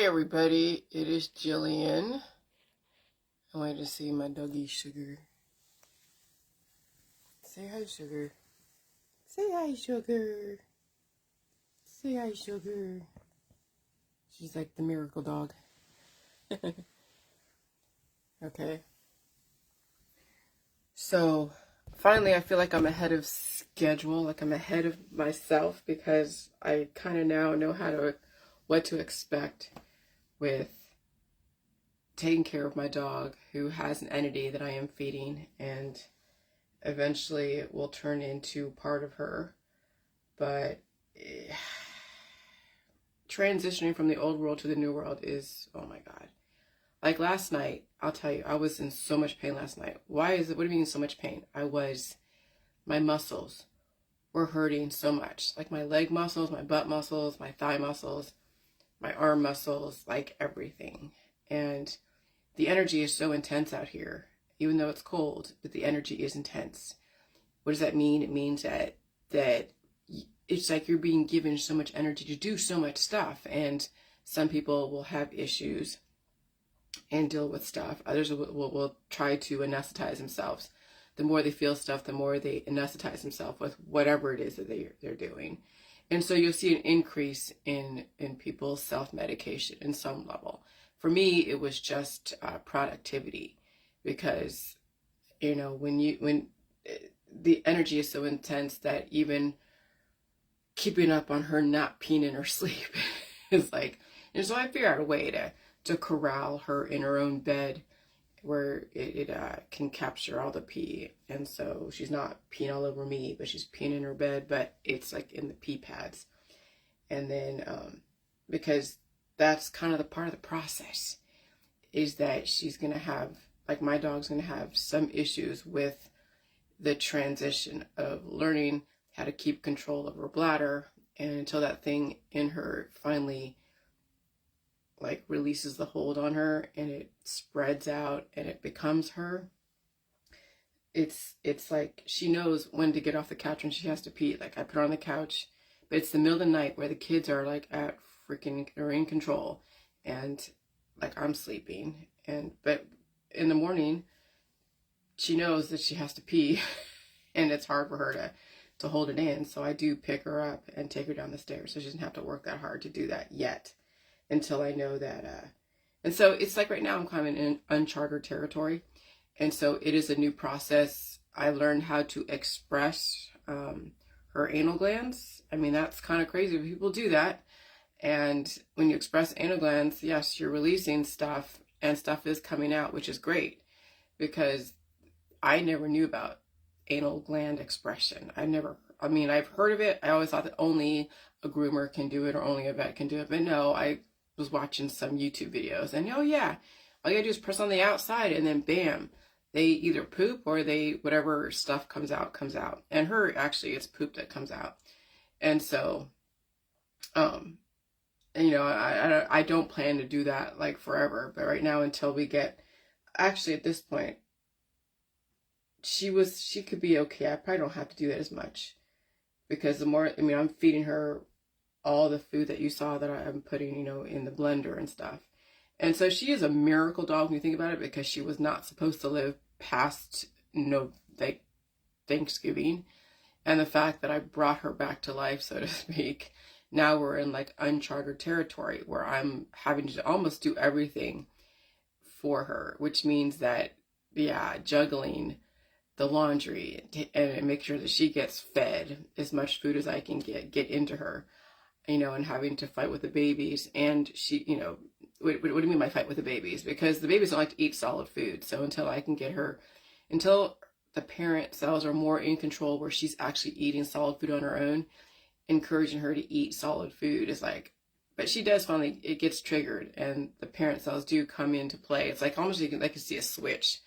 everybody, it is Jillian. I wanted to see my doggy Sugar. Say hi, Sugar. Say hi, Sugar. Say hi, Sugar. She's like the miracle dog. Okay. So, finally I feel like I'm ahead of schedule, like I'm ahead of myself, because I kind of now know what to expect with taking care of my dog who has an entity that I am feeding, and eventually it will turn into part of her. But transitioning from the old world to the new world is, oh my God. Like last night, I'll tell you, I was in so much pain last night. What do you mean so much pain? My muscles were hurting so much. Like my leg muscles, my butt muscles, my thigh muscles, my arm muscles, like everything. And the energy is so intense out here, even though it's cold, but the energy is intense. What does that mean? It means that it's like you're being given so much energy to do so much stuff. And some people will have issues and deal with stuff. Others will try to anesthetize themselves. The more they feel stuff, the more they anesthetize themselves with whatever it is that they're doing. And so you'll see an increase in people's self-medication in some level. For me, it was just productivity, because, when the energy is so intense that even keeping up on her not peeing in her sleep is like, and so I figured out a way to corral her in her own bed where it can capture all the pee. And so she's not peeing all over me, but she's peeing in her bed, but it's like in the pee pads. And then, because that's kind of the part of the process, is that she's going to have, like my dog's going to have some issues with the transition of learning how to keep control of her bladder, and until that thing in her finally like releases the hold on her and it spreads out and it becomes her, it's like she knows when to get off the couch when she has to pee. Like I put her on the couch, but it's the middle of the night where the kids are like are in control, and like I'm sleeping, but in the morning she knows that she has to pee and it's hard for her to hold it in. So I do pick her up and take her down the stairs, so she doesn't have to work that hard to do that yet, until I know that, and so it's like right now I'm kind of in uncharted territory. And so it is a new process. I learned how to express her anal glands. I mean, that's kind of crazy. People do that. And when you express anal glands, yes, you're releasing stuff, and stuff is coming out, which is great, because I never knew about anal gland expression. I've heard of it. I always thought that only a groomer can do it or only a vet can do it. But no, I was watching some YouTube videos, and oh yeah, all you gotta do is press on the outside, and then bam, they either poop or whatever stuff comes out. And her, actually, it's poop that comes out. And so, I don't plan to do that like forever, but right now, until we get, actually at this point, she could be okay. I probably don't have to do that as much, because the more, I'm feeding her all the food that you saw that I'm putting, in the blender and stuff. And so she is a miracle dog when you think about it, because she was not supposed to live past, like Thanksgiving. And the fact that I brought her back to life, so to speak, now we're in like uncharted territory where I'm having to almost do everything for her, which means that, yeah, juggling the laundry and make sure that she gets fed as much food as I can get into her, and having to fight with the babies. And she, what do you mean by fight with the babies? Because the babies don't like to eat solid food. So until the parent cells are more in control, where she's actually eating solid food on her own, encouraging her to eat solid food is like, but she does finally, it gets triggered, and the parent cells do come into play. It's like almost I can see a switch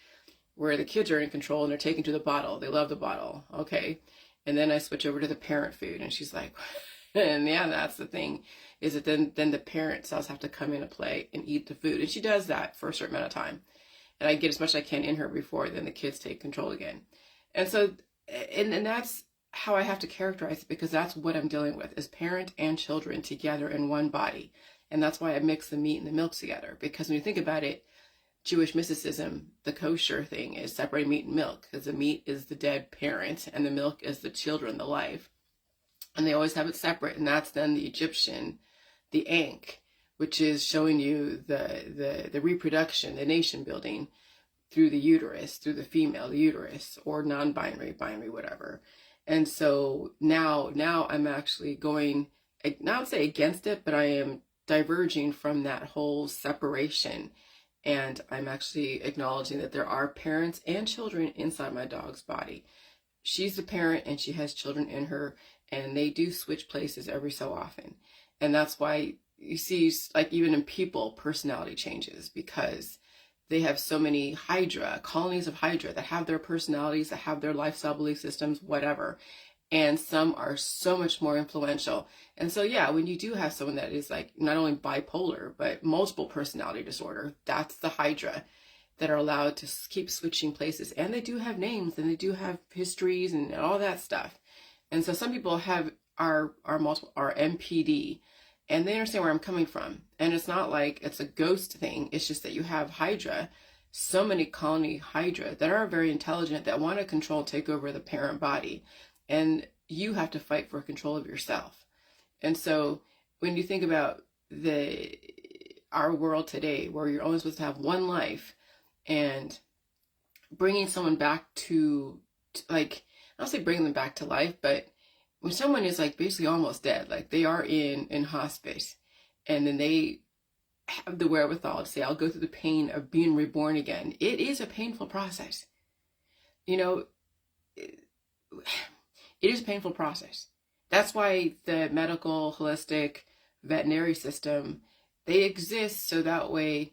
where the kids are in control and they're taken to the bottle. They love the bottle. Okay. And then I switch over to the parent food, and she's like, and yeah, that's the thing, is that then the parent cells have to come into play and eat the food. And she does that for a certain amount of time. And I get as much as I can in her before then the kids take control again. And so, and that's how I have to characterize it, because that's what I'm dealing with, is parent and children together in one body. And that's why I mix the meat and the milk together. Because when you think about it, Jewish mysticism, the kosher thing is separating meat and milk, because the meat is the dead parent and the milk is the children, the life. And they always have it separate. And that's then the Egyptian, the Ankh, which is showing you the reproduction, the nation building through the uterus, through the female, the uterus, or non-binary, binary, whatever. And so now I'm actually going, not say against it, but I am diverging from that whole separation. And I'm actually acknowledging that there are parents and children inside my dog's body. She's the parent and she has children in her, and they do switch places every so often. And that's why you see, like, even in people, personality changes, because they have so many Hydra, colonies of Hydra, that have their personalities, that have their lifestyle belief systems, whatever. And some are so much more influential. And so, yeah, when you do have someone that is like not only bipolar, but multiple personality disorder, that's the Hydra that are allowed to keep switching places. And they do have names and they do have histories and all that stuff. And so some people are MPD, and they understand where I'm coming from. And it's not like it's a ghost thing. It's just that you have Hydra, so many colony Hydra that are very intelligent, that want to control, take over the parent body. And you have to fight for control of yourself. And so when you think about our world today, where you're only supposed to have one life, and bringing someone back to, like, I don't say bringing them back to life, but when someone is like basically almost dead, like they are in hospice, and then they have the wherewithal to say, I'll go through the pain of being reborn again. It is a painful process. You know, it is a painful process. That's why the medical, holistic, veterinary system, they exist so that way,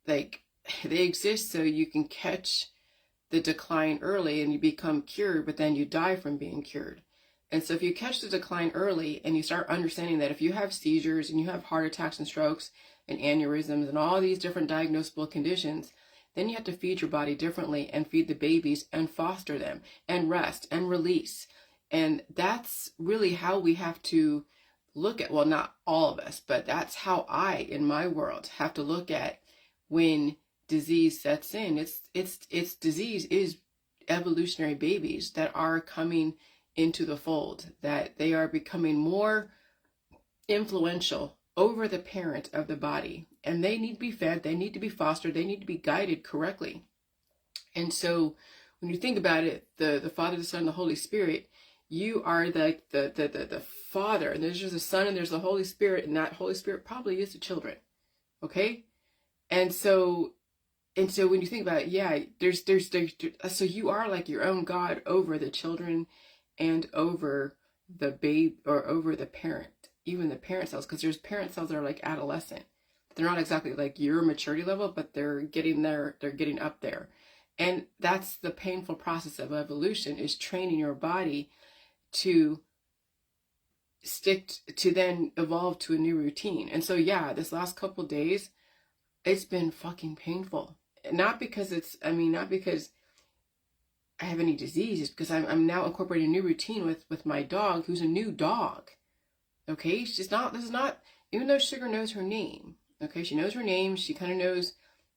like, they exist so you can catch the decline early and you become cured, but then you die from being cured. And so if you catch the decline early and you start understanding that if you have seizures and you have heart attacks and strokes and aneurysms and all these different diagnosable conditions, then you have to feed your body differently and feed the babies and foster them and rest and release. And that's really how we have to look at, well, not all of us, but that's how I, in my world, have to look at when disease sets in. It's disease is evolutionary babies that are coming into the fold, that they are becoming more influential over the parent of the body, and they need to be fed, they need to be fostered, they need to be guided correctly. And so when you think about it, the Father, the Son, and the Holy Spirit, you are the Father, and there's just the Son and there's the Holy Spirit, and that Holy Spirit probably is the children. Okay? And so when you think about it, yeah, there's so you are like your own God over the children and over the babe, or over the parent, even the parent cells, because there's parent cells that are like adolescent. They're not exactly like your maturity level, but they're getting there, they're getting up there. And that's the painful process of evolution, is training your body to then evolve to a new routine. And so, yeah, this last couple days, it's been fucking painful. Not because I have any disease, it's because I'm now incorporating a new routine with my dog, who's a new dog. Okay, this is not, even though Sugar knows her name, okay, she knows her name, she kind of knows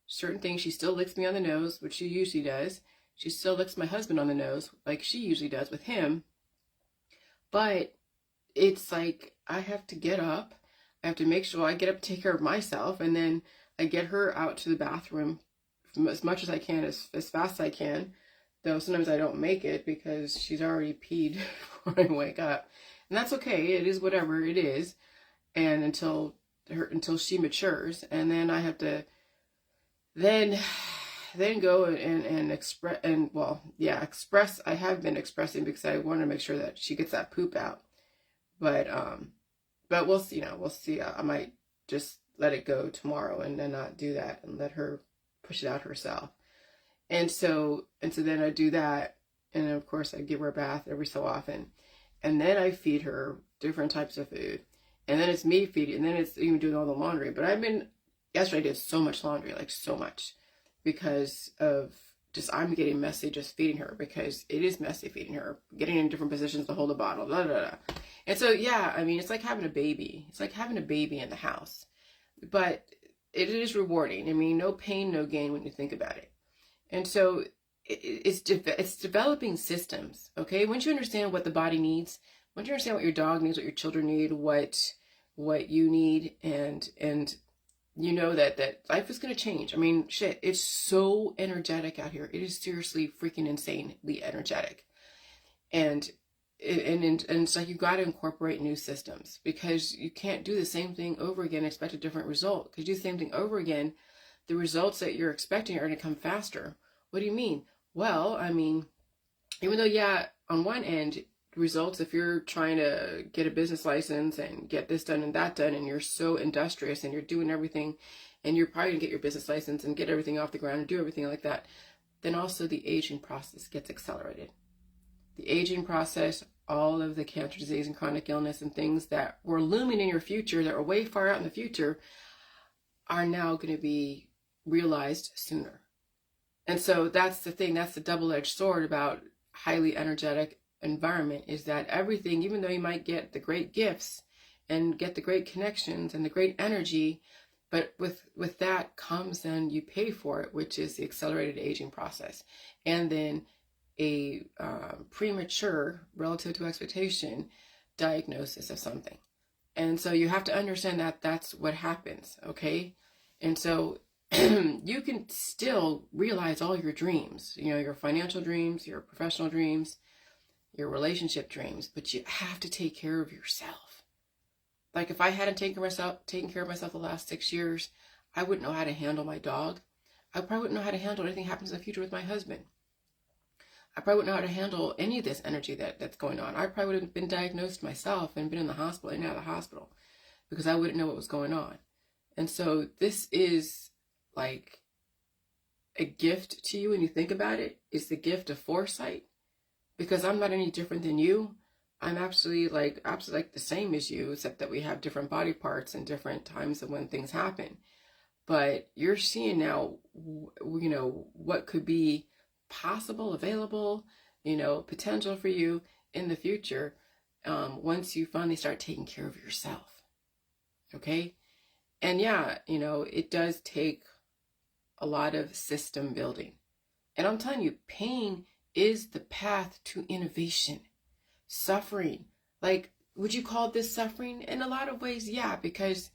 certain things, she still licks me on the nose, which she usually does, she still licks my husband on the nose, like she usually does with him, but it's like, I have to get up, I have to make sure I get up to take care of myself, and then I get her out to the bathroom as much as I can, as fast as I can, though sometimes I don't make it because she's already peed before I wake up. And that's okay, it is whatever it is, and until she matures, and then I have to then go and express, and well, yeah, express. I have been expressing because I want to make sure that she gets that poop out, but we'll see. We'll see. I might just let it go tomorrow and then not do that and let her push it out herself. And so then I do that, and of course I give her a bath every so often. And then I feed her different types of food. And then it's me feeding, and then it's even doing all the laundry. But yesterday I did so much laundry, like so much, because of just, I'm getting messy just feeding her, because it is messy feeding her, getting in different positions to hold a bottle, blah, blah, blah. And so, yeah, I mean, it's like having a baby. It's like having a baby in the house. But it is rewarding. I mean, no pain, no gain when you think about it. And so it's developing systems, okay? Once you understand what the body needs, once you understand what your dog needs, what your children need, what you need, and you know that life is going to change. I mean, shit, it's so energetic out here. It is seriously freaking insanely energetic. And it's like you got to incorporate new systems, because you can't do the same thing over again and expect a different result. Because you do the same thing over again, the results that you're expecting are going to come faster. What do you mean? Well, I mean, even though, yeah, on one end, results, if you're trying to get a business license and get this done and that done, and you're so industrious and you're doing everything, and you're probably going to get your business license and get everything off the ground and do everything like that, then also the aging process gets accelerated. The aging process, all of the cancer, disease, and chronic illness and things that were looming in your future, that were way far out in the future, are now going to be realized sooner. And so that's the thing, that's the double-edged sword about highly energetic environment, is that everything, even though you might get the great gifts and get the great connections and the great energy, but with that comes then you pay for it, which is the accelerated aging process. And then a premature, relative to expectation, diagnosis of something. And so you have to understand that that's what happens, okay? And so you can still realize all your dreams, you know, your financial dreams, your professional dreams, your relationship dreams, but you have to take care of yourself. Like, if I hadn't taken care of myself the last 6 years, I wouldn't know how to handle my dog. I probably wouldn't know how to handle anything that happens in the future with my husband. I probably wouldn't know how to handle any of this energy that's going on. I probably would have been diagnosed myself and been in the hospital and out of the hospital, because I wouldn't know what was going on. And so this is like a gift to you when you think about it. It's the gift of foresight, because I'm not any different than you. I'm absolutely like the same as you, except that we have different body parts and different times of when things happen. But you're seeing now, you know, what could be possible, available, you know, potential for you in the future, once you finally start taking care of yourself. Okay? And yeah, you know, it does take a lot of system building. And I'm telling you, pain is the path to innovation. Suffering, like, would you call this suffering? In a lot of ways, yeah, because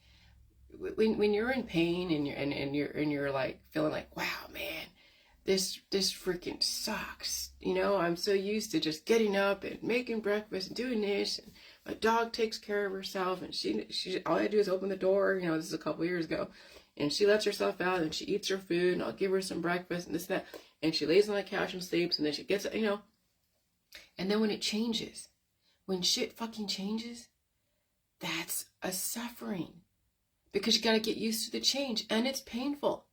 when you're in pain and you're like feeling like, wow, man, this freaking sucks. You know, I'm so used to just getting up and making breakfast and doing this, and my dog takes care of herself, and she all I do is open the door. You know, this is a couple years ago, and she lets herself out and she eats her food, and I'll give her some breakfast and this and that, and she lays on the couch and sleeps, and then she gets, you know. And then when it changes, when shit fucking changes, that's a suffering, because you got to get used to the change, and it's painful.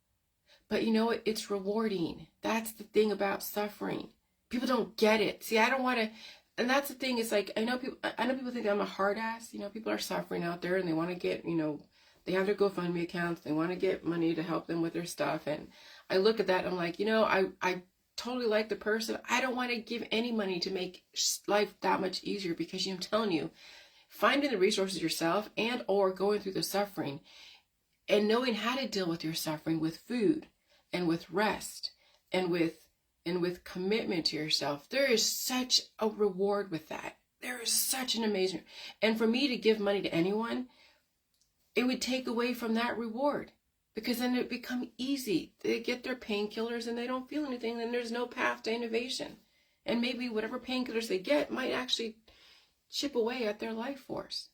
But you know what? It's rewarding. That's the thing about suffering. People don't get it. See, I don't want to, and that's the thing. It's like, I know people think I'm a hard ass. You know, people are suffering out there, and they want to get, you know, they have their GoFundMe accounts. They want to get money to help them with their stuff. And I look at that, and I'm like, you know, I totally like the person. I don't want to give any money to make life that much easier, because I'm telling you, finding the resources yourself and or going through the suffering and knowing how to deal with your suffering with food and with rest and with commitment to yourself, there is such a reward with that. There is such an amazing, and for me to give money to anyone, it would take away from that reward. Because then it become easy. They get their painkillers and they don't feel anything. Then there's no path to innovation. And maybe whatever painkillers they get might actually chip away at their life force.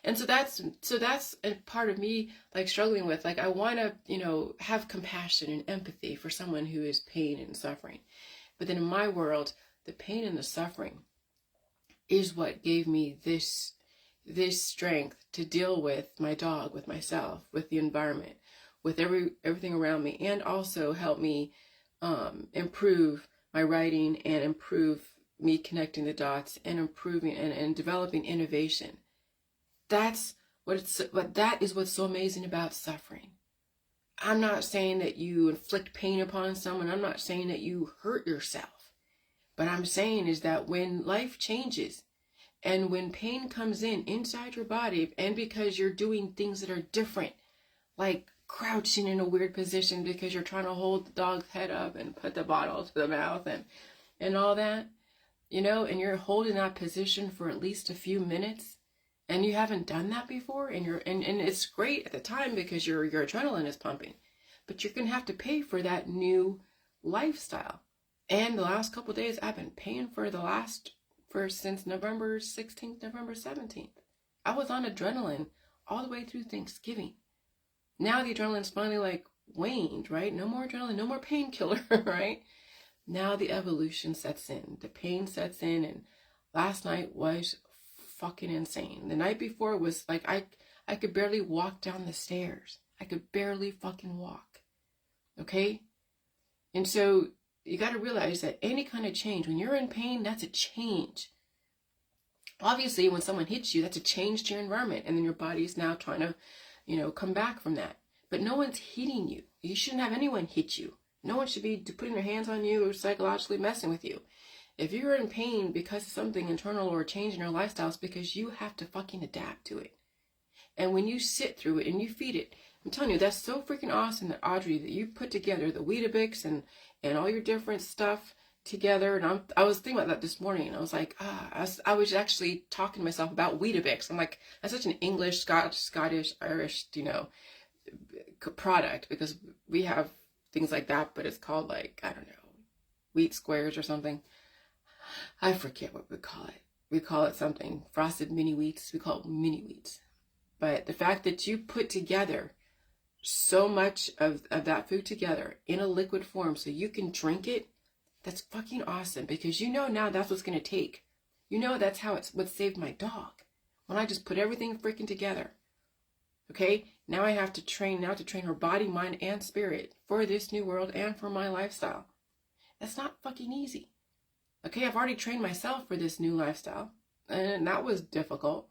And so that's a part of me, like, struggling with, like, I want to, you know, have compassion and empathy for someone who is pain and suffering. But then in my world, the pain and the suffering is what gave me this strength to deal with my dog, with myself, with the environment, with everything around me, and also help me improve my writing and improve me connecting the dots and improving and developing innovation. That is what's so amazing about suffering. I'm not saying that you inflict pain upon someone. I'm not saying that you hurt yourself. But I'm saying is that when life changes And when pain comes in inside your body, and because you're doing things that are different, like crouching in a weird position because you're trying to hold the dog's head up and put the bottle to the mouth and all that, you know, and you're holding that position for at least a few minutes, and you haven't done that before, and it's great at the time because your adrenaline is pumping, but you're gonna have to pay for that new lifestyle. And the last couple of days I've been paying since November 16th, November 17th. I was on adrenaline all the way through Thanksgiving. Now the adrenaline's finally like waned, right? No more adrenaline, no more painkiller, right? Now the evolution sets in, the pain sets in, and last night was fucking insane. The night before was like I could barely walk down the stairs. I could barely fucking walk. Okay? And so you got to realize that any kind of change, when you're in pain, that's a change. Obviously, when someone hits you, that's a change to your environment, and then your body's now trying to, you know, come back from that. But no one's hitting you. You shouldn't have anyone hit you. No one should be putting their hands on you or psychologically messing with you. If you're in pain because of something internal or a change in your lifestyle, it's because you have to fucking adapt to it. And when you sit through it and you feed it, I'm telling you, that's so freaking awesome that Audrey, that you put together the Weetabix and all your different stuff together. And I was thinking about that this morning, and I was like, I was actually talking to myself about Weetabix. I'm like, that's such an English, Scottish, Irish, you know, product, because we have things like that, but it's called like, I don't know, wheat squares or something. I forget what we call it. We call it something, frosted mini wheats. We call it mini wheats. But the fact that you put together so much of that food together in a liquid form so you can drink it, that's fucking awesome, because you know now that's what's going to take. You know that's what saved my dog. When I just put everything freaking together. Okay? Now I have to train her body, mind, and spirit for this new world and for my lifestyle. That's not fucking easy. Okay, I've already trained myself for this new lifestyle, and that was difficult.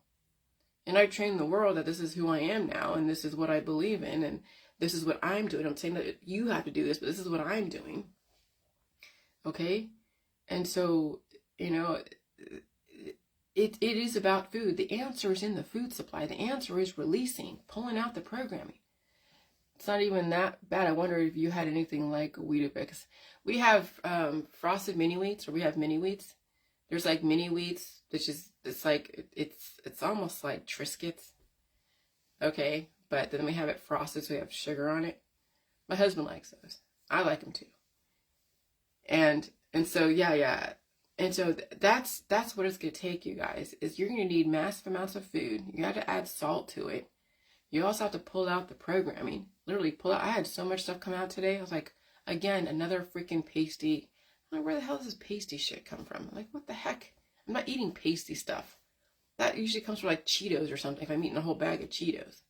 And I trained the world that this is who I am now, and this is what I believe in, and this is what I'm doing. I'm saying that you have to do this, but this is what I'm doing. Okay? And so, you know, it is about food. The answer is in the food supply. The answer is releasing, pulling out the programming. It's not even that bad. I wonder if you had anything like Weetabix. We have frosted mini wheats, or we have mini wheats. There's like mini wheats, which is, it's like, it's almost like Triscuits. Okay, but then we have it frosted, so we have sugar on it. My husband likes those. I like them too. And so, yeah. And so that's what it's going to take, you guys, is you're going to need massive amounts of food. You got to add salt to it. You also have to pull out the programming. Literally pull out. I had so much stuff come out today. I was like, again, another freaking pasty. I'm like, where the hell does this pasty shit come from? I'm like, what the heck? I'm not eating pasty stuff. That usually comes from like Cheetos or something, if I'm eating a whole bag of Cheetos.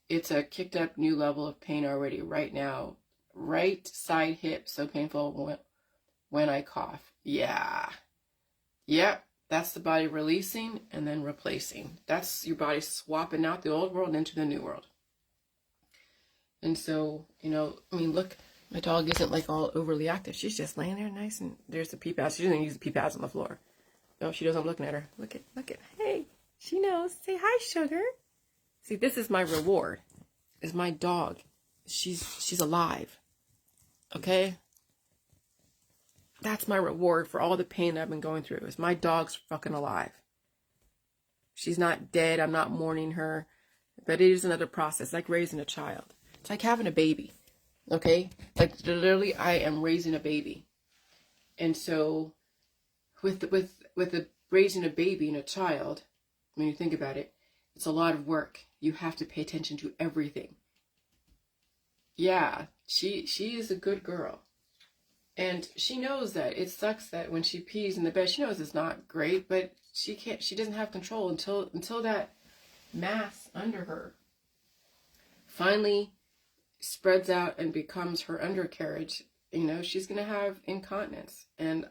It's a kicked up new level of pain already right now. Right side hip, so painful when I cough. Yeah. Yep. That's the body releasing and then replacing. That's your body swapping out the old world into the new world. And so, you know, I mean, look, my dog isn't like all overly active. She's just laying there nice, and there's the pee pads. She doesn't use the pee pads on the floor. No, she doesn't. I'm looking at her. Look at. Hey, she knows. Say hi, sugar. See, this is my reward. Is my dog. She's alive. Okay? That's my reward for all the pain that I've been going through. Is my dog's fucking alive. She's not dead. I'm not mourning her. But it is another process, like raising a child. It's like having a baby. Okay? Like, literally, I am raising a baby. And so, with raising a baby and a child, when you think about it, it's a lot of work. You have to pay attention to everything. Yeah, she is a good girl. And she knows that it sucks that when she pees in the bed, she knows it's not great, but she doesn't have control until that mass under her finally spreads out and becomes her undercarriage. You know, she's going to have incontinence, and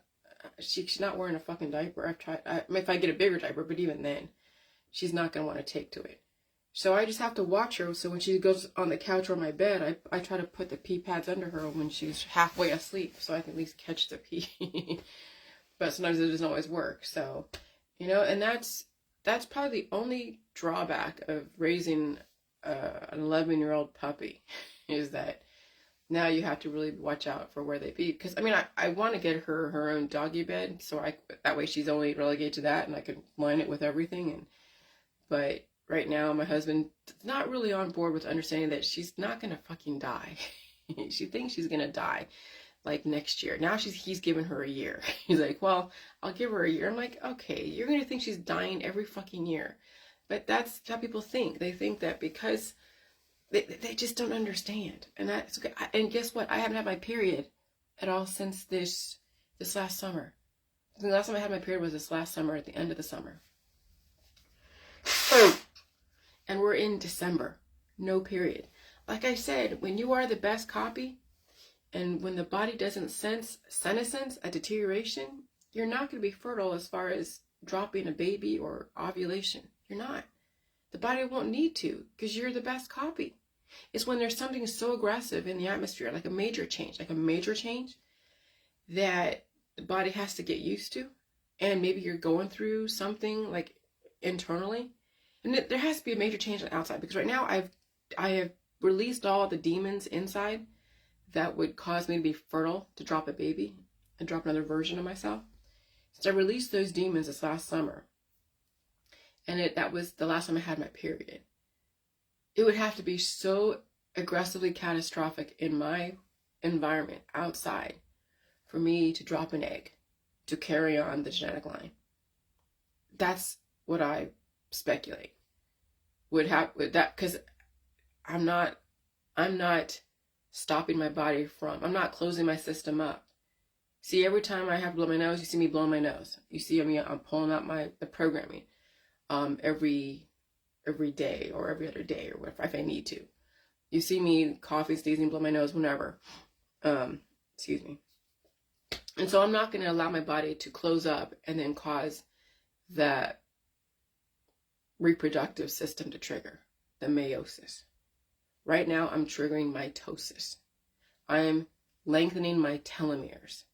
she's not wearing a fucking diaper. I've tried, if I get a bigger diaper, but even then, she's not going to want to take to it. So I just have to watch her. So when she goes on the couch or my bed, I try to put the pee pads under her when she's halfway asleep, so I can at least catch the pee. But sometimes it doesn't always work. So, And that's probably the only drawback of raising an 11-year-old puppy is that now you have to really watch out for where they be. Because I want to get her own doggy bed, so that way she's only relegated to that, and I can line it with everything. But right now my husband's not really on board with understanding that she's not gonna fucking die. She thinks she's gonna die like next year. Now he's given her a year. He's like, well, I'll give her a year. I'm like, okay, you're gonna think she's dying every fucking year. But that's how people think. They think that because they just don't understand. And that's okay. And guess what? I haven't had my period at all since this last summer. The last time I had my period was this last summer, at the end of the summer. And we're in December. No period. Like I said, when you are the best copy, and when the body doesn't sense senescence, a deterioration, you're not going to be fertile as far as dropping a baby or ovulation. You're not. The body won't need to, because you're the best copy. It's when there's something so aggressive in the atmosphere, like a major change, that the body has to get used to. And maybe you're going through something like internally. And there has to be a major change on the outside, because right now I have released all the demons inside that would cause me to be fertile to drop a baby and drop another version of myself. So I released those demons this last summer. And that was the last time I had my period. It would have to be so aggressively catastrophic in my environment outside for me to drop an egg to carry on the genetic line. That's what I speculate would happen with that, because I'm not stopping my body from, I'm not closing my system up. See, every time I have to blow my nose, you see me blowing my nose. You see me, I'm pulling out the programming every day or every other day or whatever, if I need to. You see me coughing, sneezing, blow my nose, whenever. Excuse me. And so I'm not going to allow my body to close up and then cause that reproductive system to trigger, the meiosis. Right now, I'm triggering mitosis. I'm lengthening my telomeres.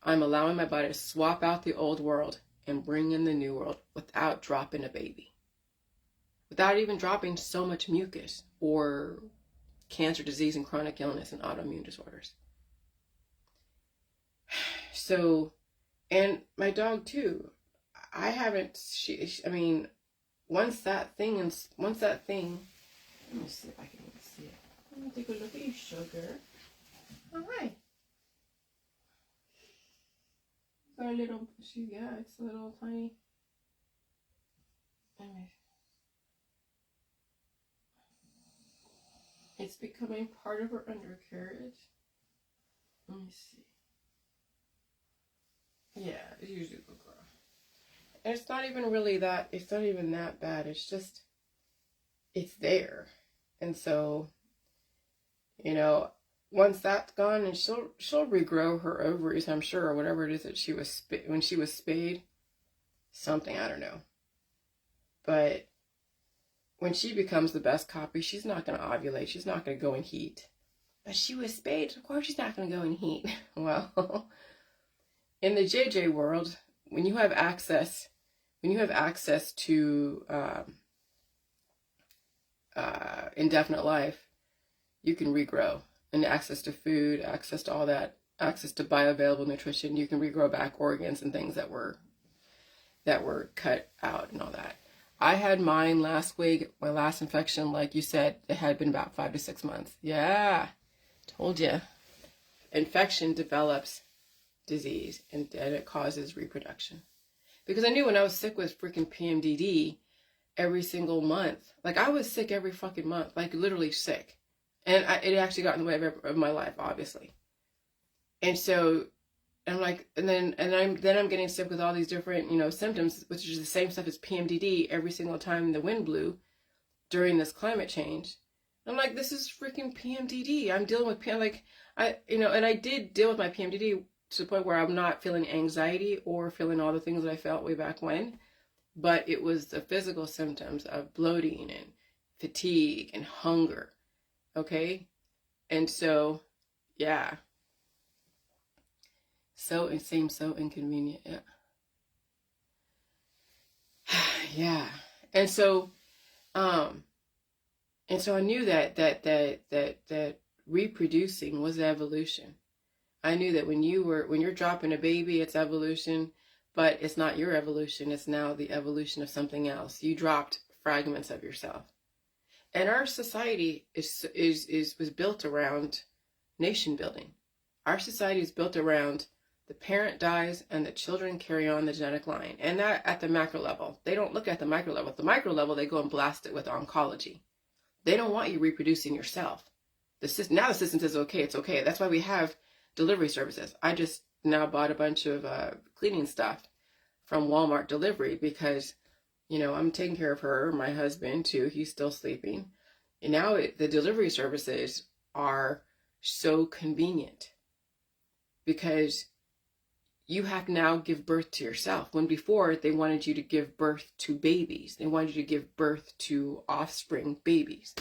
I'm allowing my body to swap out the old world and bring in the new world without dropping a baby. Without even dropping so much mucus or cancer, disease, and chronic illness and autoimmune disorders. So, and my dog too. I haven't, once that thing, let me see if I can even see it. Let me take a look at you, sugar. Oh, hi. Got a little, it's a little tiny. It's becoming part of her undercarriage. Let me see. Yeah, it's usually a good girl. And it's not even that bad. It's just, it's there. And so, once that's gone, and she'll regrow her ovaries, I'm sure, or whatever it is that when she was spayed, something, I don't know. But when she becomes the best copy, she's not going to ovulate. She's not going to go in heat. But she was spayed, of course she's not going to go in heat. Well, in the JJ world, when you have access to indefinite life, you can regrow. And access to food, access to all that, access to bioavailable nutrition, you can regrow back organs and things that were cut out and all that. I had mine last week, my last infection, like you said, it had been about 5 to 6 months. Yeah, told you. Infection develops disease, and it causes reproduction. Because I knew when I was sick with freaking PMDD every single month, like I was sick every fucking month, like literally sick. And it actually got in the way of my life, obviously. And so, I'm like, and then I'm getting sick with all these different, symptoms, which is the same stuff as PMDD every single time the wind blew during this climate change. I'm like, this is freaking PMDD. I'm dealing with and I did deal with my PMDD to the point where I'm not feeling anxiety or feeling all the things that I felt way back when. But it was the physical symptoms of bloating and fatigue and hunger. Okay? And so, yeah. So it seems so inconvenient. Yeah. Yeah. And so, um, I knew that reproducing was evolution. I knew that when you're dropping a baby, it's evolution, but it's not your evolution. It's now the evolution of something else. You dropped fragments of yourself. And our society was built around nation building. Our society is built around the parent dies and the children carry on the genetic line. And that at the macro level. They don't look at the micro level. At the micro level, they go and blast it with oncology. They don't want you reproducing yourself. Now the system says, okay, it's okay. That's why we have delivery services. I just now bought a bunch of cleaning stuff from Walmart delivery because, I'm taking care of her, my husband too. He's still sleeping. And now the delivery services are so convenient because you have to now give birth to yourself. When before they wanted you to give birth to babies. They wanted you to give birth to offspring babies.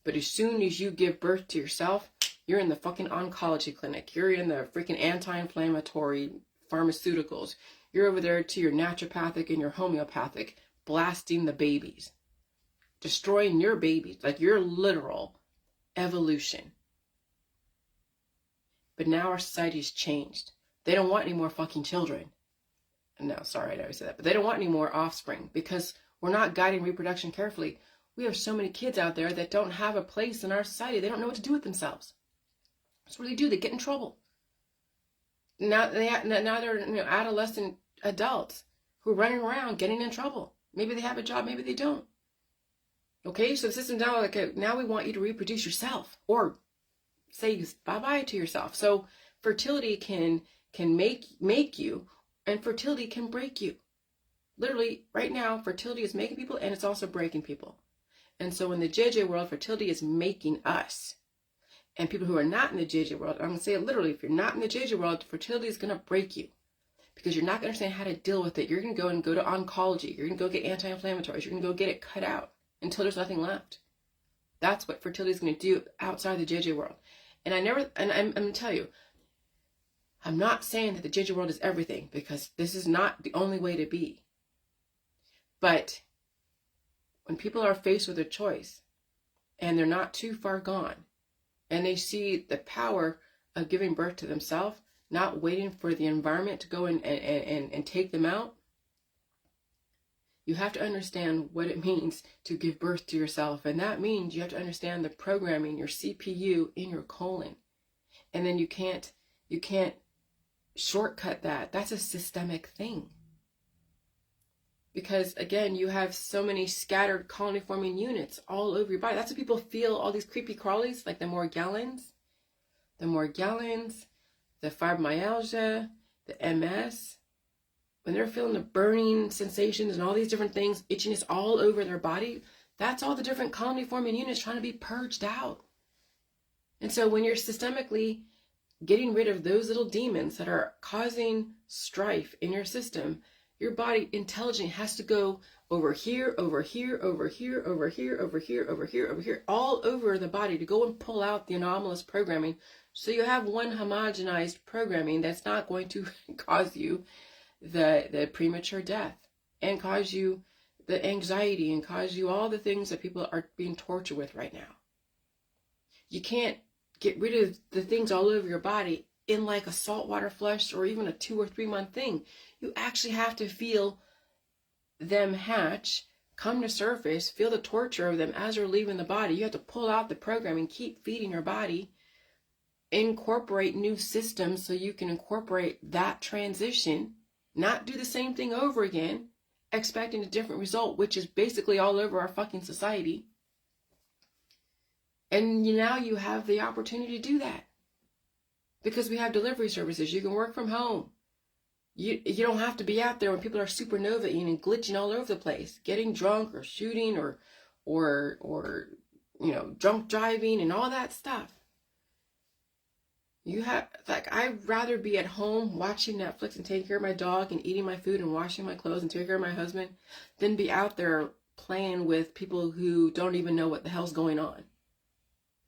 But as soon as you give birth to yourself, you're in the fucking oncology clinic. You're in the freaking anti-inflammatory pharmaceuticals. You're over there to your naturopathic and your homeopathic, blasting the babies. Destroying your babies, like your literal evolution. But now our society's changed. They don't want any more fucking children. No, sorry, I never said that. But they don't want any more offspring because we're not guiding reproduction carefully. We have so many kids out there that don't have a place in our society. They don't know what to do with themselves. That's what they do. They get in trouble. Now they're adolescent adults who are running around getting in trouble. Maybe they have a job, maybe they don't. Okay, so the system's now like, now we want you to reproduce yourself or say bye-bye to yourself. So fertility can make you, and fertility can break you. Literally, right now, fertility is making people, and it's also breaking people. And so in the JJ world, fertility is making us. And people who are not in the JJ world, I'm going to say it literally, if you're not in the JJ world, fertility is going to break you. Because you're not going to understand how to deal with it. You're going to go to oncology. You're going to go get anti-inflammatories. You're going to go get it cut out until there's nothing left. That's what fertility is going to do outside the JJ world. And I'm going to tell you, I'm not saying that the JJ world is everything, because this is not the only way to be. But when people are faced with a choice and they're not too far gone and they see the power of giving birth to themselves, not waiting for the environment to go and take them out, you have to understand what it means to give birth to yourself. And that means you have to understand the programming, your CPU in your colon. And then you can't shortcut that. That's a systemic thing. Because again, you have so many scattered colony forming units all over your body. That's what people feel, all these creepy crawlies, like the Morgellons, the fibromyalgia, the MS. When they're feeling the burning sensations and all these different things, itchiness all over their body, that's all the different colony forming units trying to be purged out. And so when you're systemically getting rid of those little demons that are causing strife in your system, your body intelligently has to go over here, over here, over here, over here, over here, over here, over here, all over the body to go and pull out the anomalous programming. So you have one homogenized programming that's not going to cause you the premature death and cause you the anxiety and cause you all the things that people are being tortured with right now. You can't get rid of the things all over your body in like a saltwater flush or even a 2 or 3 month thing. You actually have to feel them hatch, come to surface, feel the torture of them as they're leaving the body. You have to pull out the programming, keep feeding your body, incorporate new systems so you can incorporate that transition, not do the same thing over again, expecting a different result, which is basically all over our fucking society. And now you have the opportunity to do that. Because we have delivery services. You can work from home. You don't have to be out there when people are supernovaing and glitching all over the place, getting drunk or shooting or drunk driving and all that stuff. I'd rather be at home watching Netflix and taking care of my dog and eating my food and washing my clothes and taking care of my husband than be out there playing with people who don't even know what the hell's going on.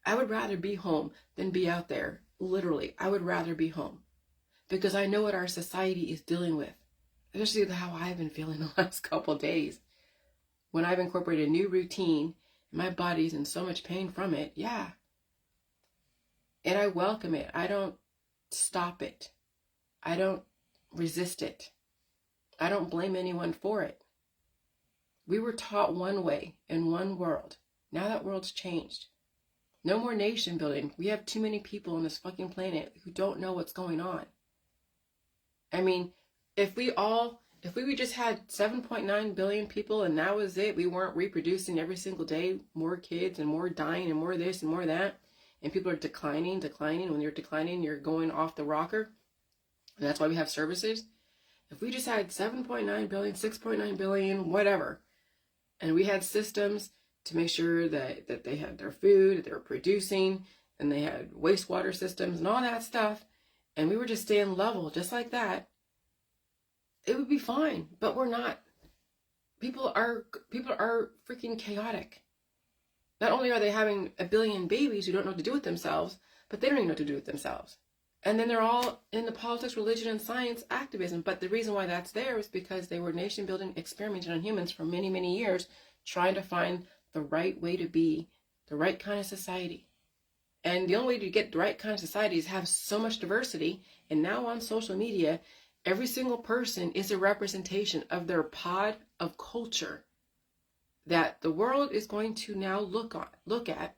I would rather be home than be out there. Literally, I would rather be home because I know what our society is dealing with, especially with how I've been feeling the last couple of days. when I've incorporated a new routine, my body's in so much pain from it, yeah. And I welcome it. I don't stop it. I don't resist it. I don't blame anyone for it. We were taught one way in one world. Now that world's changed. No more nation building. We have too many people on this fucking planet who don't know what's going on. I mean, if we just had 7.9 billion people and that was it, we weren't reproducing every single day, more kids and more dying and more this and more that, and people are declining. When you're declining, you're going off the rocker. And that's why we have services. If we just had 7.9 billion, 6.9 billion, whatever, and we had systems to make sure that they had their food, that they were producing, and they had wastewater systems and all that stuff, and we were just staying level just like that, it would be fine. But we're not. People are freaking chaotic. Not only are they having a billion babies who don't know what to do with themselves, but they don't even know what to do with themselves. And then they're all in the politics, religion, and science activism. But the reason why that's there is because they were nation building, experimenting on humans for many, many years, trying to find the right way to be, the right kind of society. And the only way to get the right kind of society is have so much diversity. And now on social media, every single person is a representation of their pod of culture that the world is going to now look at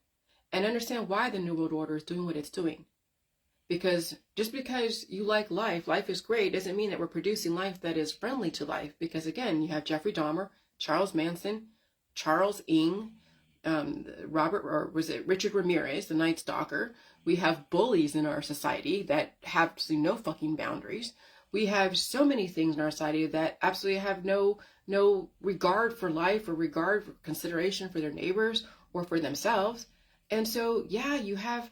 and understand why the New World Order is doing what it's doing. Because just because you like life is great, doesn't mean that we're producing life that is friendly to life. Because again, you have Jeffrey Dahmer, Charles Manson, Charles Ng, Richard Ramirez, the Night Stalker. We have bullies in our society that have absolutely no fucking boundaries. We have so many things in our society that absolutely have no regard for life or regard for consideration for their neighbors or for themselves. And so, yeah, you have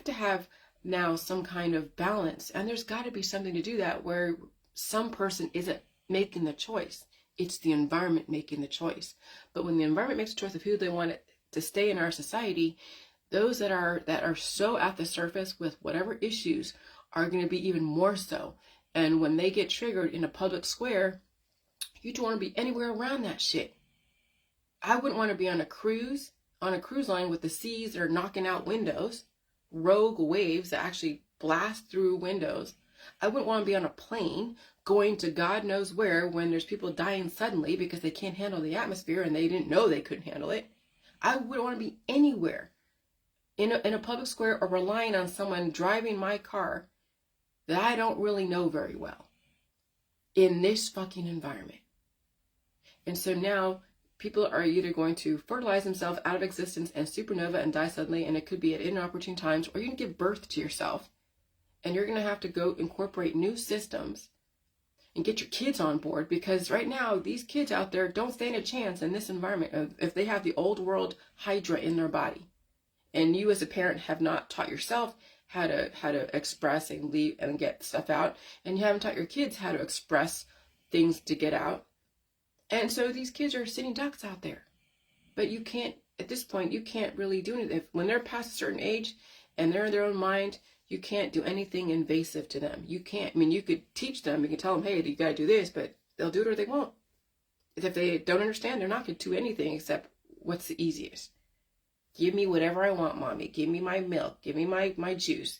to have now some kind of balance, and there's got to be something to do that where some person isn't making the choice. It's the environment making the choice. But when the environment makes a choice of who they want to stay in our society, those that are so at the surface with whatever issues are going to be even more so. And when they get triggered in a public square, you don't want to be anywhere around that shit. I wouldn't want to be on a cruise line with the seas that are knocking out windows, rogue waves that actually blast through windows. I wouldn't want to be on a plane going to God knows where when there's people dying suddenly because they can't handle the atmosphere and they didn't know they couldn't handle it. I wouldn't want to be anywhere in a public square or relying on someone driving my car that I don't really know very well in this fucking environment. And so now people are either going to fertilize themselves out of existence and supernova and die suddenly, and it could be at inopportune times, or you can give birth to yourself. And you're going to have to go incorporate new systems and get your kids on board, because right now these kids out there don't stand a chance in this environment if they have the old world Hydra in their body. And you as a parent have not taught yourself how to express and leave and get stuff out, and you haven't taught your kids how to express things to get out. And so these kids are sitting ducks out there. But you can't, at this point, you can't really do anything. When they're past a certain age and they're in their own mind, you can't do anything invasive to them. You can't, I mean, you could teach them, you can tell them, hey, you gotta do this, but they'll do it or they won't. If they don't understand, they're not gonna do anything except what's the easiest. Give me whatever I want, mommy. Give me my milk. Give me my juice.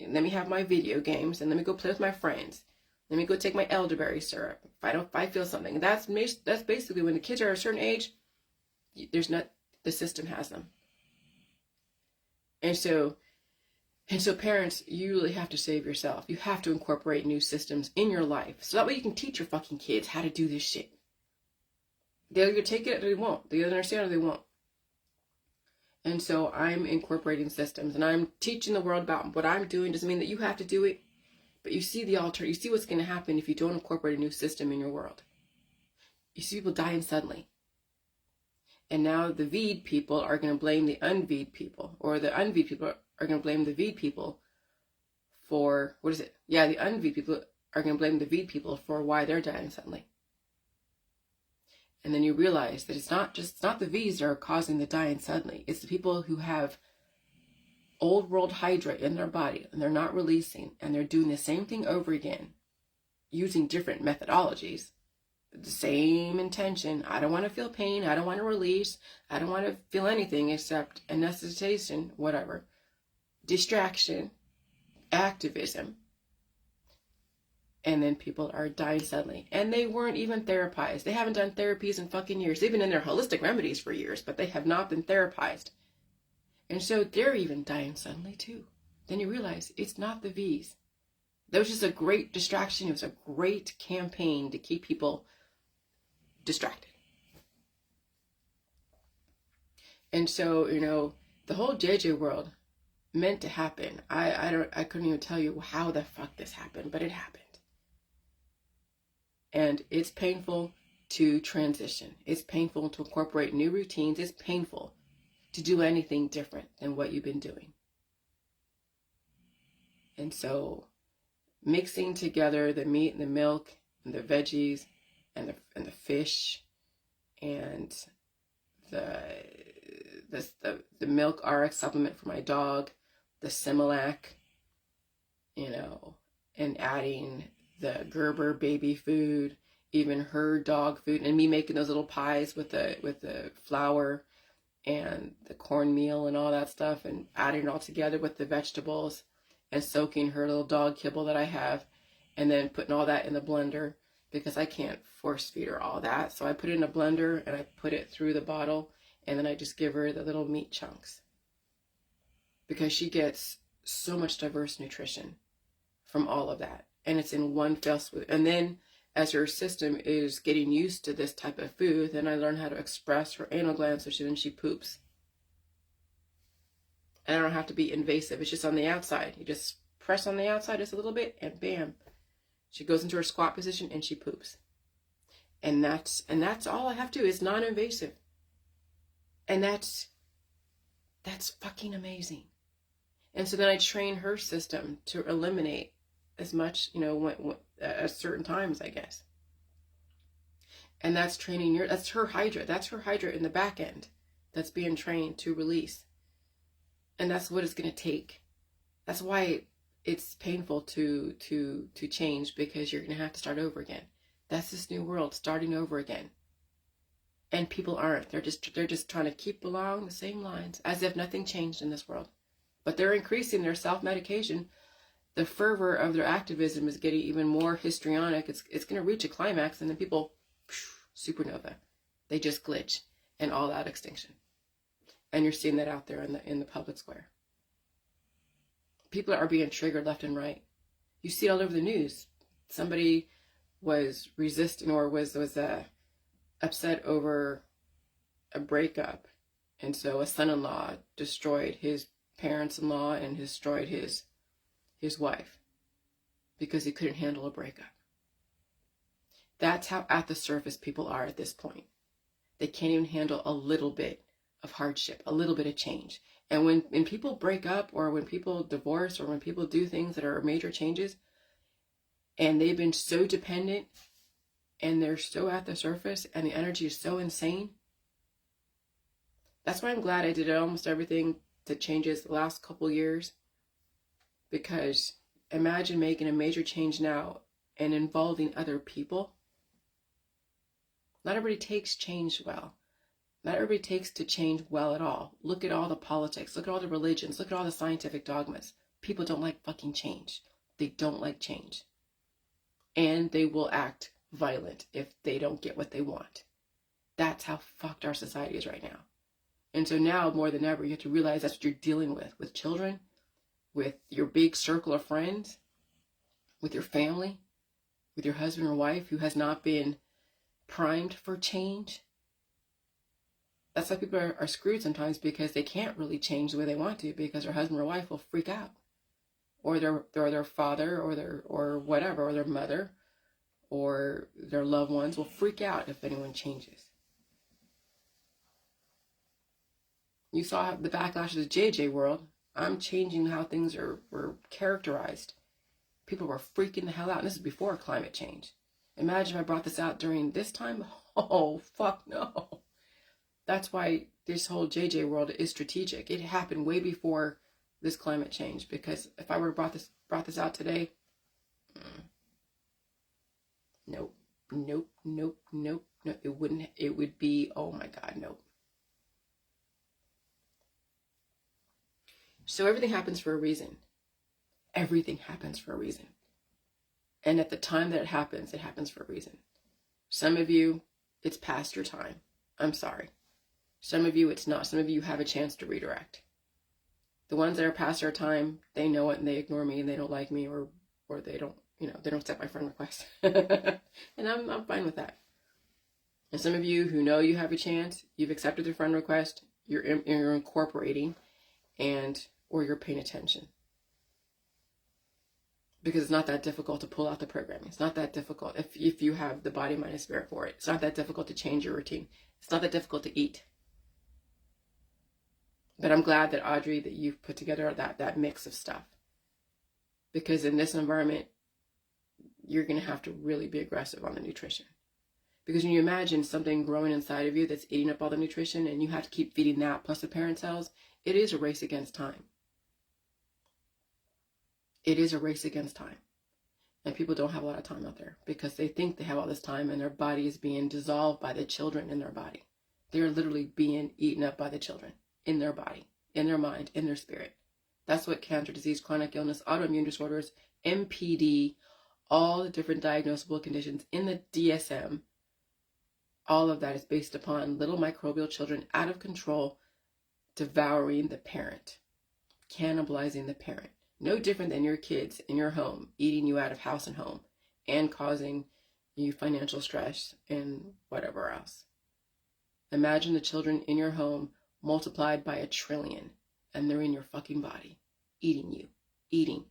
Let me have my video games, and let me go play with my friends. Let me go take my elderberry syrup. If I feel something, that's basically when the kids are a certain age. The system has them, and so parents, you really have to save yourself. You have to incorporate new systems in your life, so that way you can teach your fucking kids how to do this shit. They'll either take it or they won't. They either understand or they won't. And so I'm incorporating systems, and I'm teaching the world about what I'm doing. Doesn't mean that you have to do it. But you see you see what's going to happen if you don't incorporate a new system in your world. You see people dying suddenly. And now the VED people are going to blame the unVED people, or the unVED people are going to blame the VED people for, what is it? Yeah, the unVED people are going to blame the VED people for why they're dying suddenly. And then you realize that it's not the V's that are causing the dying suddenly. It's the people who have old world Hydra in their body and they're not releasing, and they're doing the same thing over again using different methodologies, The same intention. I don't want to feel pain. I don't want to release. I don't want to feel anything except anesthetization, whatever. Distraction, activism. And then people are dying suddenly. And they weren't even therapized. They haven't done therapies in fucking years. They've been in their holistic remedies for years, but they have not been therapized. And so they're even dying suddenly too. Then you realize it's not the V's. That was just a great distraction. It was a great campaign to keep people distracted. And so, the whole JJ world meant to happen. I couldn't even tell you how the fuck this happened, but it happened. And it's painful to transition. It's painful to incorporate new routines. It's painful to do anything different than what you've been doing. And so mixing together the meat and the milk and the veggies and the fish and the milk RX supplement for my dog, the Similac, and adding the Gerber baby food, even her dog food, and me making those little pies with the flour and the cornmeal and all that stuff, and adding it all together with the vegetables and soaking her little dog kibble that I have, and then putting all that in the blender because I can't force feed her all that. So I put it in a blender and I put it through the bottle, and then I just give her the little meat chunks because she gets so much diverse nutrition from all of that. And it's in one fell swoop. And then as her system is getting used to this type of food, then I learn how to express her anal glands so she poops. And I don't have to be invasive. It's just on the outside. You just press on the outside just a little bit and bam. She goes into her squat position and she poops. And that's all I have to do. It's non-invasive. And that's fucking amazing. And so then I train her system to eliminate as much, at certain times, I guess. And that's training that's her Hydra. That's her Hydra in the back end that's being trained to release. And that's what it's going to take. That's why it's painful to change, because you're going to have to start over again. That's this new world, starting over again. And people aren't. They're just trying to keep along the same lines as if nothing changed in this world. But they're increasing their self-medication. The fervor of their activism is getting even more histrionic. It's going to reach a climax, and then people, supernova. They just glitch and all out extinction. And you're seeing that out there in the public square. People are being triggered left and right. You see it all over the news. Somebody was resisting or was upset over a breakup, and so a son-in-law destroyed his parents-in-law and destroyed his wife because he couldn't handle a breakup. That's how at the surface people are at this point. They can't even handle a little bit of hardship, a little bit of change. And when people break up, or when people divorce, or when people do things that are major changes, and they've been so dependent, and they're so at the surface, and the energy is so insane. That's why I'm glad I did almost everything to changes the last couple years. Because imagine making a major change now and involving other people. Not everybody takes change well. Not everybody takes to change well at all. Look at all the politics. Look at all the religions. Look at all the scientific dogmas. People don't like fucking change. They don't like change. And they will act violent if they don't get what they want. That's how fucked our society is right now. And so now more than ever, you have to realize that's what you're dealing with children, with your big circle of friends, with your family, with your husband or wife who has not been primed for change. That's why people are screwed sometimes, because they can't really change the way they want to, because their husband or wife will freak out, or their father, or their mother, or their loved ones will freak out if anyone changes. You saw the backlash of the JJ world. I'm changing how things were characterized. People were freaking the hell out. And this is before climate change. Imagine if I brought this out during this time. Oh, fuck no. That's why this whole JJ world is strategic. It happened way before this climate change. Because if I were brought this out today, nope. Nope, nope, no, it wouldn't. It would be, oh my God, nope. So everything happens for a reason. Everything happens for a reason. And at the time that it happens for a reason. Some of you, it's past your time. I'm sorry. Some of you, it's not. Some of you have a chance to redirect. The ones that are past their time, they know it and they ignore me and they don't like me, or they don't, they don't accept my friend request. And I'm fine with that. And some of you who know you have a chance, you've accepted the friend request, you're incorporating, or you're paying attention. Because it's not that difficult to pull out the programming. It's not that difficult if you have the body, mind, and spirit for it. It's not that difficult to change your routine. It's not that difficult to eat. But I'm glad that, Audrey, that you've put together that mix of stuff. Because in this environment, you're going to have to really be aggressive on the nutrition. Because when you imagine something growing inside of you that's eating up all the nutrition and you have to keep feeding that plus the parent cells, it is a race against time. It is a race against time. And people don't have a lot of time out there because they think they have all this time and their body is being dissolved by the children in their body. They're literally being eaten up by the children in their body, in their mind, in their spirit. That's what cancer, disease, chronic illness, autoimmune disorders, MPD, all the different diagnosable conditions in the DSM, all of that is based upon little microbial children out of control, devouring the parent, cannibalizing the parent. No different than your kids in your home, eating you out of house and home, and causing you financial stress and whatever else. Imagine the children in your home multiplied by 1 trillion, and they're in your fucking body, eating you, eating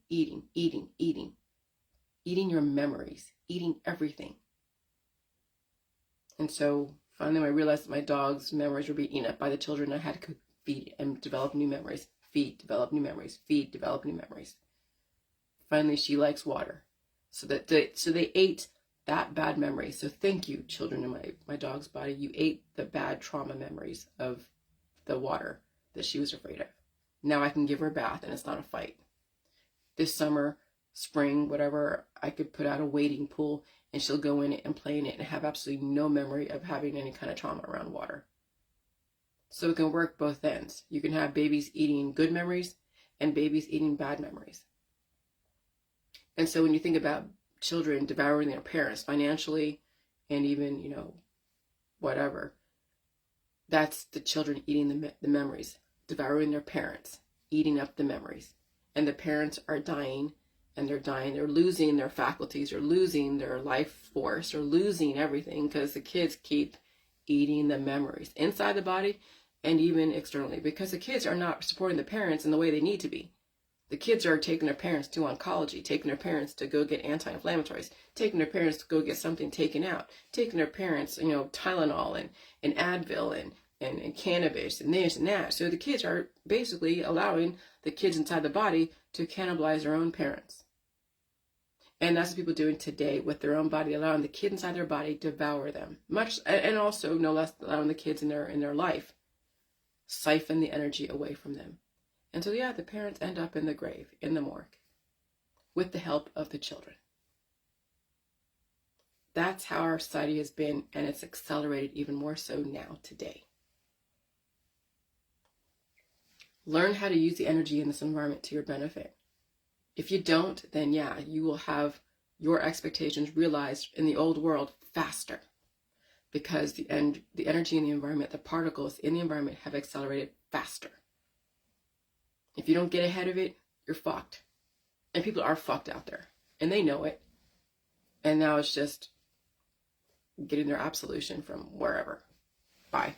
your memories, eating everything. And so finally when I realized that my dog's memories were being eaten up by the children, I had to feed and develop new memories. Feed, develop new memories. Feed, develop new memories. Finally, she likes water. So they ate that bad memory. So thank you, children in my dog's body. You ate the bad trauma memories of the water that she was afraid of. Now I can give her a bath and it's not a fight. This summer, spring, whatever, I could put out a wading pool and she'll go in it and play in it and have absolutely no memory of having any kind of trauma around water. So it can work both ends. You can have babies eating good memories and babies eating bad memories. And so when you think about children devouring their parents financially and even, whatever, that's the children eating the memories, devouring their parents, eating up the memories. And the parents are dying, and they're dying. They're losing their faculties, they're losing their life force, they're losing everything because the kids keep eating the memories inside the body and even externally, because the kids are not supporting the parents in the way they need to be. The kids are taking their parents to oncology, taking their parents to go get anti-inflammatories, taking their parents to go get something taken out, taking their parents, Tylenol and Advil and cannabis and this and that. So the kids are basically allowing the kids inside the body to cannibalize their own parents. And that's what people are doing today with their own body, allowing the kid inside their body to devour them. And also, no less, allowing the kids in their life siphon the energy away from them. And so, the parents end up in the grave, in the morgue, with the help of the children. That's how our society has been, and it's accelerated even more so now, today. Learn how to use the energy in this environment to your benefit. If you don't, then you will have your expectations realized in the old world faster. Because the energy in the environment, the particles in the environment have accelerated faster. If you don't get ahead of it, you're fucked. And people are fucked out there. And they know it. And now it's just getting their absolution from wherever. Bye.